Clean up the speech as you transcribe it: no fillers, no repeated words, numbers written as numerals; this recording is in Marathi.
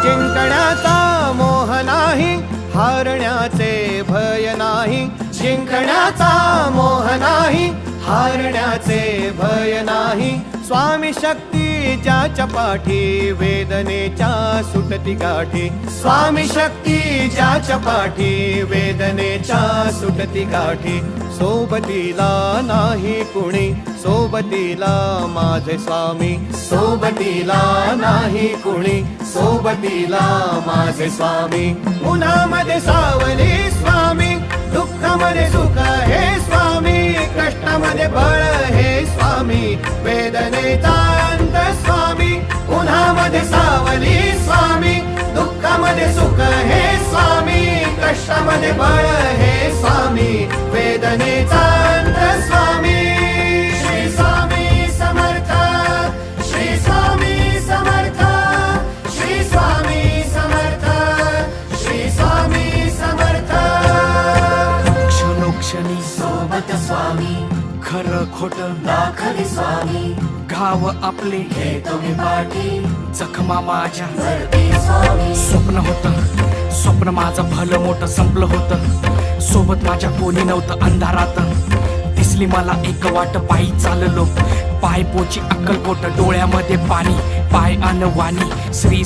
जिंकण्याचा मोह नाही, हारण्याचे भय नाही. जिंकण्याचा मोह नाही, हारण्याचे भय नाही. स्वामी शक्ती ज्याच्या पाठी, वेदनेच्या सुटती गाठी. स्वामी शक्ती ज्याच्या पाठी, वेदनेच्या सुटती गाठी. सोबतीला नाही कुणी, सोबतीला माझे स्वामी. सोबतीला नाही कुणी, सोबतीला माझे स्वामी. उन्हामध्ये सावली स्वामी, दुःखामध्ये सुख हे स्वामी. कष्टामध्ये बळ हे स्वामी, वेदनेचा अंत स्वामी. उन्हामध्ये सावली स्वामी, दुःखामध्ये सुख हे स्वामी. कष्टामध्ये बळ हे स्वामी, वेदनेचा अंत स्वामी. श्री स्वामी समर्थ, श्री स्वामी समर्थ, श्री स्वामी समर्थ, श्री स्वामी समर्थ. क्षणोक्षणी सोबत स्वामी, खरं खोट दाखले स्वामी. घाव आपले हे तुम्ही पाठी, जखमा माझ्या भरती स्वामी. स्वप्न होतं, स्वप्न माझं भलं मोठं संपलं होतं. सोबत माझ्या कोणी नव्हतं अंधारात. दिसली मला एक वाट, पायी चाललो पाय पोची अक्कलकोट. डोळ्यामध्ये पाणी, पाय अन वाणी. श्री